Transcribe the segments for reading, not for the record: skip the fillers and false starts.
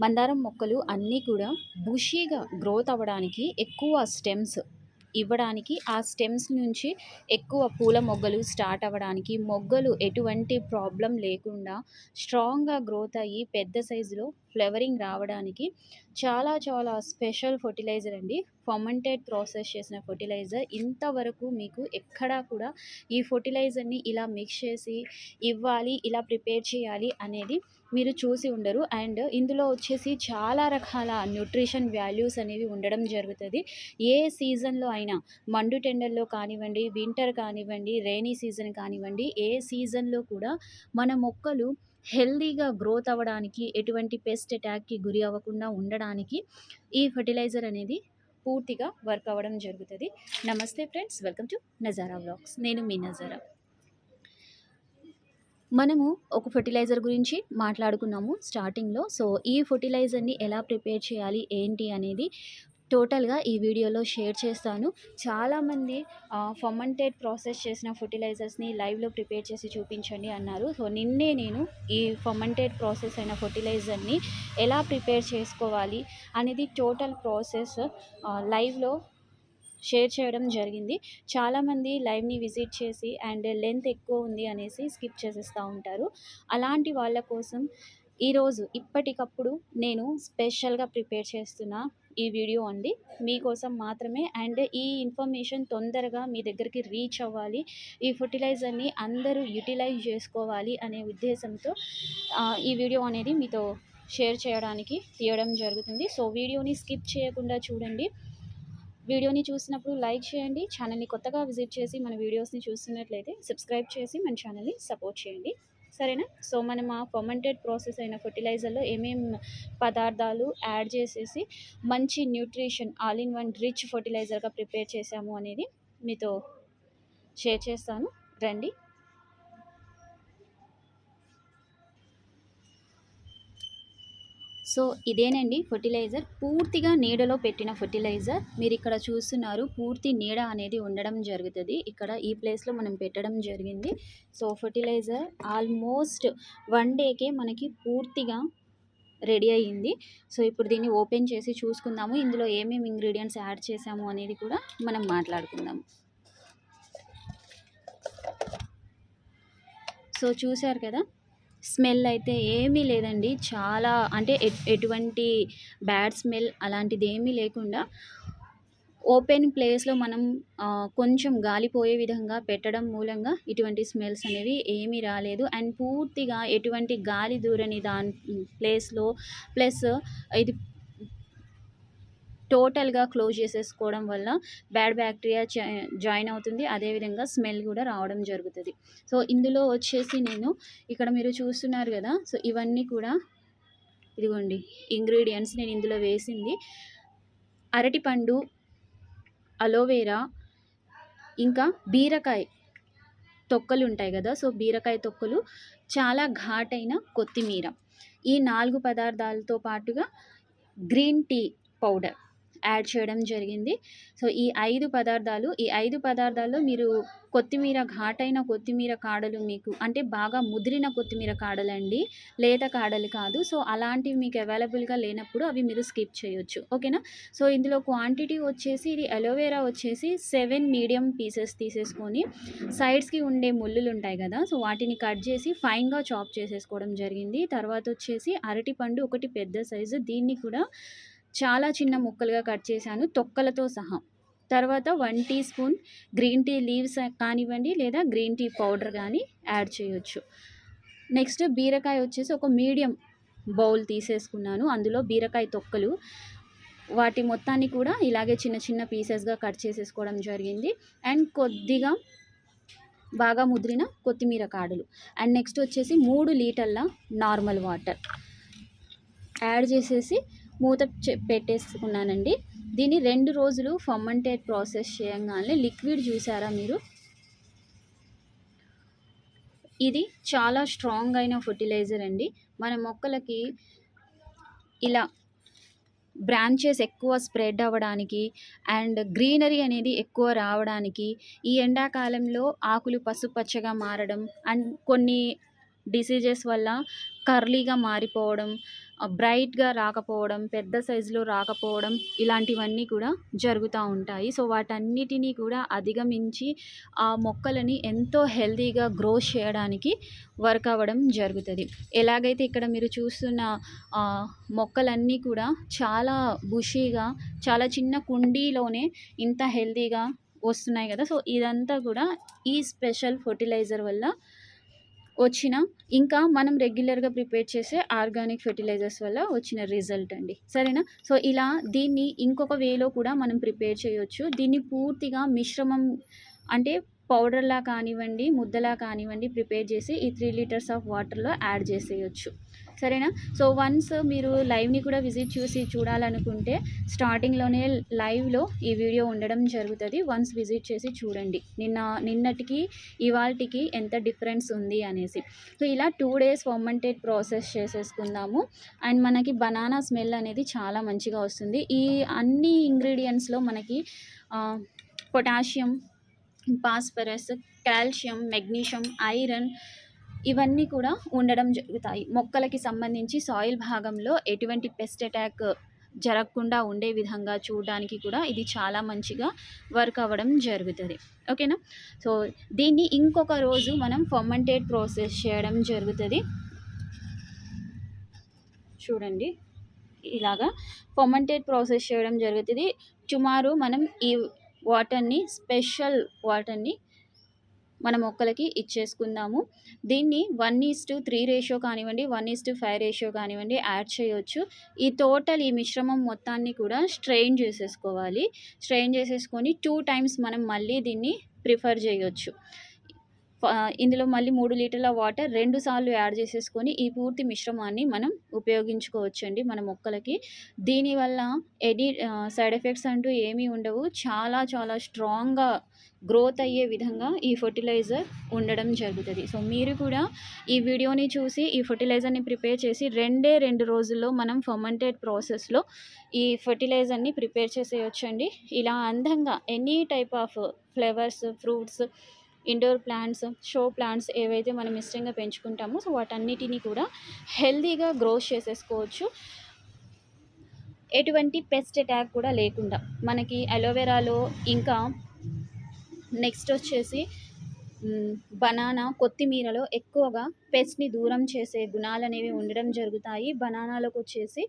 మందారం మొక్కలు అన్నీ కూడా బుషీగా గ్రోత్ అవ్వడానికి ఎక్కువ స్టెమ్స్ ఇవ్వడానికి, ఆ స్టెమ్స్ నుంచి ఎక్కువ పూల మొగ్గలు స్టార్ట్ అవ్వడానికి, మొగ్గలు ఎటువంటి ప్రాబ్లం లేకుండా స్ట్రాంగ్గా గ్రోత్ అయ్యి పెద్ద సైజులో ఫ్లవరింగ్ రావడానికి చాలా చాలా స్పెషల్ ఫర్టిలైజర్ అండి. ఫర్మెంటెడ్ ప్రాసెస్ చేసిన ఫర్టిలైజర్. ఇంతవరకు మీకు ఎక్కడా కూడా ఈ ఫర్టిలైజర్ని ఇలా మిక్స్ చేసి ఇవ్వాలి, ఇలా ప్రిపేర్ చేయాలి అనేది మీరు చూసి ఉండరు. అండ్ ఇందులో వచ్చేసి చాలా రకాల న్యూట్రిషన్ వాల్యూస్ అనేవి ఉండడం జరుగుతుంది. ఏ సీజన్లో అయినా, మండు టెండర్లో కానివ్వండి, వింటర్ కానివ్వండి, రైనీ సీజన్ కానివ్వండి, ఏ సీజన్లో కూడా మన మొక్కలు హెల్దీగా గ్రోత్ అవ్వడానికి, ఎటువంటి పెస్ట్ అటాక్కి గురి అవ్వకుండా ఉండడానికి ఈ ఫర్టిలైజర్ అనేది పూర్తిగా వర్క్ అవ్వడం జరుగుతుంది. నమస్తే friends, welcome to Nazara vlogs. నేను మీ నజారా. మనము ఒక ఫర్టిలైజర్ గురించి మాట్లాడుకున్నాము స్టార్టింగ్లో. సో ఈ ఫర్టిలైజర్ని ఎలా ప్రిపేర్ చేయాలి ఏంటి అనేది టోటల్గా ఈ వీడియోలో షేర్ చేస్తాను. చాలామంది ఫర్మెంటెడ్ ప్రాసెస్ చేసిన ఫర్టిలైజర్స్ని లైవ్లో ప్రిపేర్ చేసి చూపించండి అన్నారు. సో నిన్నే నేను ఈ ఫర్మెంటెడ్ ప్రాసెస్ అయిన ఫర్టిలైజర్ని ఎలా ప్రిపేర్ చేసుకోవాలి అనేది టోటల్ ప్రాసెస్ లైవ్లో షేర్ చేయడం జరిగింది. చాలామంది లైవ్ని విజిట్ చేసి అండ్ లెంత్ ఎక్కువ ఉంది అనేసి స్కిప్ చేసేస్తూ ఉంటారు. అలాంటి వాళ్ళ కోసం ఈరోజు ఇప్పటికప్పుడు నేను స్పెషల్గా ప్రిపేర్ చేస్తున్న ఈ వీడియో అండి, మీకోసం మాత్రమే. అండ్ ఈ ఇన్ఫర్మేషన్ తొందరగా మీ దగ్గరికి రీచ్ అవ్వాలి, ఈ ఫర్టిలైజర్ని అందరూ యూటిలైజ్ చేసుకోవాలి అనే ఉద్దేశంతో ఈ వీడియో అనేది మీతో షేర్ చేయడానికి తీయడం జరుగుతుంది. సో వీడియోని స్కిప్ చేయకుండా చూడండి. వీడియోని చూసినప్పుడు లైక్ చేయండి. ఛానల్ని కొత్తగా విజిట్ చేసి మన వీడియోస్ని చూస్తున్నట్లయితే సబ్స్క్రైబ్ చేసి మన ఛానల్ని సపోర్ట్ చేయండి, సరేనా? సో మనం ఆ ఫర్మెంటెడ్ ప్రాసెస్ అయిన ఫర్టిలైజర్లో ఏమేం పదార్థాలు యాడ్ చేసేసి మంచి nutrition all in one rich ఫర్టిలైజర్గా ప్రిపేర్ చేసాము అనేది మీతో షేర్ చేస్తాను, రండి. సో ఇదేనండి ఫర్టిలైజర్, పూర్తిగా నీడలో పెట్టిన ఫర్టిలైజర్. మీరు ఇక్కడ చూస్తున్నారు, పూర్తి నీడ అనేది ఉండడం జరుగుతుంది. ఇక్కడ ఈ ప్లేస్లో మనం పెట్టడం జరిగింది. సో ఫర్టిలైజర్ ఆల్మోస్ట్ 1 డేకే మనకి పూర్తిగా రెడీ అయ్యింది. సో ఇప్పుడు దీన్ని ఓపెన్ చేసి చూసుకుందాము, ఇందులో ఏమేమి ఇంగ్రీడియంట్స్ యాడ్ చేసాము అనేది కూడా మనం మాట్లాడుకుందాము. సో చూశారు కదా, స్మెల్ అయితే ఏమీ లేదండి. చాలా అంటే ఎటువంటి బ్యాడ్ స్మెల్ అలాంటిది ఏమీ లేకుండా ఓపెన్ ప్లేస్లో మనం కొంచెం గాలిపోయే విధంగా పెట్టడం మూలంగా ఇటువంటి స్మెల్స్ అనేవి ఏమీ రాలేదు. అండ్ పూర్తిగా ఎటువంటి గాలి దూరని దాని ప్లేస్లో ప్లస్ ఇది టోటల్గా క్లోజ్ చేసేసుకోవడం వల్ల బ్యాడ్ బ్యాక్టీరియా జాయిన్ అవుతుంది, అదేవిధంగా స్మెల్ కూడా రావడం జరుగుతుంది. సో ఇందులో వచ్చేసి నేను ఇక్కడ మీరు చూస్తున్నారు కదా, సో ఇవన్నీ కూడా ఇదిగోండి ఇంగ్రీడియంట్స్ నేను ఇందులో వేసింది. అరటిపండు, అలోవేరా, ఇంకా బీరకాయ తొక్కలు ఉంటాయి కదా, సో బీరకాయ తొక్కలు, చాలా ఘాటైన కొత్తిమీర, ఈ 4 పదార్థాలతో పాటుగా గ్రీన్ టీ పౌడర్ యాడ్ చేయడం జరిగింది. సో ఈ 5 పదార్థాల్లో మీరు కొత్తిమీర, ఘాటైన కొత్తిమీర కాడలు, మీకు అంటే బాగా ముదిరిన కొత్తిమీర కాడలు అండి, లేత కాడలు కాదు. సో అలాంటివి మీకు అవైలబుల్గా లేనప్పుడు అవి మీరు స్కిప్ చేయొచ్చు, ఓకేనా? సో ఇందులో క్వాంటిటీ వచ్చేసి, ఇది అలోవెరా వచ్చేసి 7 మీడియం పీసెస్ తీసేసుకొని సైడ్స్కి ఉండే ముళ్ళులు ఉంటాయి కదా, సో వాటిని కట్ చేసి ఫైన్గా చాప్ చేసేసుకోవడం జరిగింది. తర్వాత వచ్చేసి అరటిపండు ఒకటి పెద్ద సైజు, దీన్ని కూడా చాలా చిన్న ముక్కలుగా కట్ చేశాను తొక్కలతో సహా. తర్వాత 1 teaspoon green tea leaves కానివ్వండి, లేదా గ్రీన్ టీ పౌడర్ కానీ యాడ్ చేయొచ్చు. నెక్స్ట్ బీరకాయ వచ్చేసి ఒక మీడియం బౌల్ తీసేసుకున్నాను, అందులో బీరకాయ తొక్కలు, వాటి మొత్తాన్ని కూడా ఇలాగే చిన్న చిన్న పీసెస్గా కట్ చేసేసుకోవడం జరిగింది. అండ్ కొద్దిగా బాగా ముదిరిన కొత్తిమీర కాడలు. అండ్ నెక్స్ట్ వచ్చేసి 3 లీటర్ల నార్మల్ వాటర్ యాడ్ చేసేసి మూత పెట్టేసుకున్నానండి. దీన్ని 2 రోజులు ఫర్మెంటెడ్ ప్రాసెస్ చేయగానే లిక్విడ్ చూసారా మీరు, ఇది చాలా స్ట్రాంగ్ అయిన ఫర్టిలైజర్ అండి. మన మొక్కలకి ఇలా బ్రాంచెస్ ఎక్కువ స్ప్రెడ్ అవ్వడానికి అండ్ గ్రీనరీ అనేది ఎక్కువ రావడానికి, ఈ ఎండాకాలంలో ఆకులు పసుపచ్చగా మారడం అండ్ కొన్ని డిసీజెస్ వల్ల కర్లీగా మారిపోవడం, బ్రైట్‌గా రాకపోవడం, పెద్ద సైజులో రాకపోవడం ఇలాంటివన్నీ కూడా జరుగుతా ఉంటాయి. సో, వాటన్నిటిని కూడా అధిగమించి ఆ మొక్కలని ఎంతో హెల్తీగా గ్రో చేయడానికి వర్క్ అవ్వడం జరుగుతది. ఎలాగైతే ఇక్కడ మీరు చూస్తున్న మొక్కలన్నీ కూడా చాలా బుషీగా, చాలా చిన్న కుండీలోనే ఇంత హెల్తీగా వస్తున్నాయి గదా! సో, ఇదంతా కూడా ఈ స్పెషల్ ఫెర్టిలైజర్ వల్ల వచ్చిన, ఇంకా మనం రెగ్యులర్‌గా ప్రిపేర్ చేసే ఆర్గానిక్ ఫెర్టిలైజర్స్ వల్ల వచ్చిన రిజల్ట్ అండి. సరేనా? సో, ఇలా దీన్ని ఇంకొక వేలో కూడా మనం ప్రిపేర్ చేయొచ్చు. దీన్ని పూర్తిగా మిశ్రమం అంటే పౌడర్‌లా కానివ్వండి, ముద్దలా కానివ్వండి ప్రిపేర్ చేసి ఈ 3 లీటర్స్ ఆఫ్ వాటర్‌లో యాడ్ చేసేయొచ్చు. సరేనా? సో, వన్స్ మీరు లైవ్‌ని కూడా విజిట్ చూసి చూడాలనుకుంటే స్టార్టింగ్‌లోనే లైవ్‌లో ఈ వీడియో ఉండడం జరుగుతది. వన్స్ విజిట్ చేసి చూడండి. నిన్నటికి ఇవాల్టికి ఎంత డిఫరెన్స్ ఉంది అనేసి. సో, ఇలా 2 డేస్ ఫర్మెంటెడ్ ప్రాసెస్ చేసేసుకుందాము. అండ్ మనకి బనానా స్మెల్ అనేది చాలా మంచిగా వస్తుంది. ఈ అన్ని ఇంగ్రీడియెంట్స్‌లో మనకి potassium, phosphorus, calcium, magnesium, iron ఇవన్నీ కూడా ఉండడం జరుగుతాయి. మొక్కలకి సంబంధించి సాయిల్ భాగంలో ఎటువంటి పెస్ట్ అటాక్ జరగకుండా ఉండే విధంగా చూడడానికి కూడా ఇది చాలా మంచిగా వర్క్ అవ్వడం జరుగుతది. ఓకేనా? సో, దీన్ని ఇంకొక రోజు మనం ఫర్మెంటెడ్ ప్రాసెస్ చేయడం జరుగుతది. చూడండి. ఇలాగా ఫర్మెంటెడ్ ప్రాసెస్ చేయడం జరుగుతది. టుమారో మనం ఈ వాటర్‌ని, స్పెషల్ వాటర్‌ని మన మొక్కలకి ఇచ్చేసుకుందాము. దీన్ని 1:3 రేషియో కానివ్వండి, 1:5 రేషియో కానివ్వండి యాడ్ చేయొచ్చు. ఈ మిశ్రమం మొత్తాన్ని కూడా స్ట్రెయిన్ చేసేసుకోవాలి. స్ట్రెయిన్ చేసేసుకొని 2 టైమ్స్ మనం మళ్ళీ దీన్ని ప్రిఫర్ చేయొచ్చు. ఇందులో మళ్ళీ 3 లీటర్ల వాటర్ 2 సార్లు యాడ్ చేసేసుకొని ఈ పూర్తి మిశ్రమాన్ని మనం ఉపయోగించుకోవచ్చండి మన మొక్కలకి. దీనివల్ల ఎనీ సైడ్ ఎఫెక్ట్స్ అంటూ ఏమీ ఉండవు. చాలా చాలా స్ట్రాంగ్‌గా గ్రోత్ అయ్యే విధంగా ఈ ఫెర్టిలైజర్ ఉండడం జరుగుతది. సో, మీరు కూడా ఈ వీడియోని చూసి ఈ ఫెర్టిలైజర్‌ని ప్రిపేర్ చేసి 2 రోజుల్లో మనం ఫర్మెంటెడ్ ప్రాసెస్‌లో ఈ ఫెర్టిలైజర్‌ని ప్రిపేర్ చేసేయొచ్చండి. ఇలా అందంగా any type of flowers, fruits, indoor plants, show plants ఏవైతే మనం ఇష్టంగా పెంచుకుంటామో సో, వాటన్నిటిని కూడా హెల్తీగా గ్రో చేసేసుకోవచ్చు. ఎటువంటి పెస్ట్ అటాక్ కూడా లేకుండా. మనకి అలోవెరాలో ఇంకా నెక్స్ట్ వచ్చేసి బనానా, కొత్తిమీరలో ఎక్కువగా పెస్ట్‌ని దూరం చేసే గుణాలనేవి ఉండడం జరుగుతాయి. బనానాలోకొచ్చేసి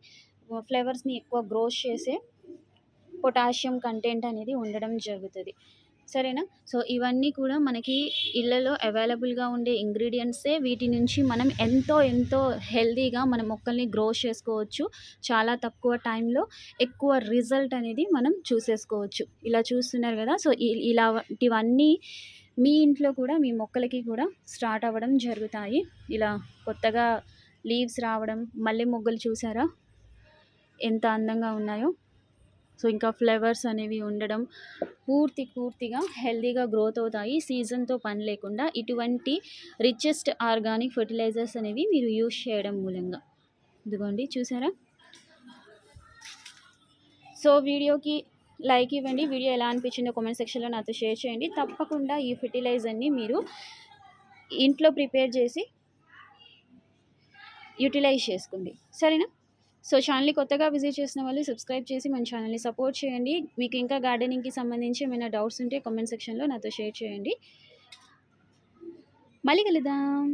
ఫ్లవర్స్‌ని ఎక్కువ గ్రో చేసే పొటాషియం కంటెంట్ అనేది ఉండడం జరుగుతది. సరేనా? సో, ఇవన్నీ కూడా మనకి ఇళ్ళలో అవైలబుల్‌గా ఉండే ఇంగ్రీడియెంట్సే. వీటి నుంచి మనం ఎంతో హెల్తీగా మన మొక్కల్ని గ్రో చేసుకోవచ్చు. చాలా తక్కువ టైంలో ఎక్కువ రిజల్ట్ అనేది మనం చూసేసుకోవచ్చు. ఇలా చూస్తున్నారు కదా! సో, ఇలాంటివన్నీ మీ ఇంట్లో కూడా మీ మొక్కలకి కూడా స్టార్ట్ అవ్వడం జరుగుతాయి. ఇలా కొత్తగా లీవ్స్ రావడం, మల్లె మొగ్గలు చూసారా ఎంత అందంగా ఉన్నాయో? సో, ఇంకా ఫ్లవర్స్ అనేవి ఉండడం పూర్తిగా హెల్తీగా గ్రోత్ అవుతాయి. సీజన్‌తో పని లేకుండా ఇటువంటి రిచెస్ట్ ఆర్గానిక్ ఫెర్టిలైజర్స్ అనేవి మీరు యూజ్ చేయడం మూలంగా. ఇదిగోండి చూసారా? సో, వీడియోకి లైక్ ఇవ్వండి. వీడియో ఎలా అనిపించిందో కామెంట్ సెక్షన్‌లో నాతో షేర్ చేయండి. తప్పకుండా ఈ ఫెర్టిలైజర్‌ని మీరు ఇంట్లో ప్రిపేర్ చేసి యుటిలైజ్ చేసుకోండి. సరేనా? సో, ఛానల్‌ని కొత్తగా విజిట్ చేసిన వాళ్ళు సబ్స్క్రైబ్ చేసి మన ఛానల్‌ని సపోర్ట్ చేయండి. మీకు ఇంకా గార్డెనింగ్‌కి సంబంధించి ఏమైనా డౌట్స్ ఉంటే కామెంట్ సెక్షన్‌లో నాతో షేర్ చేయండి. మళ్ళీ కలుద్దాం.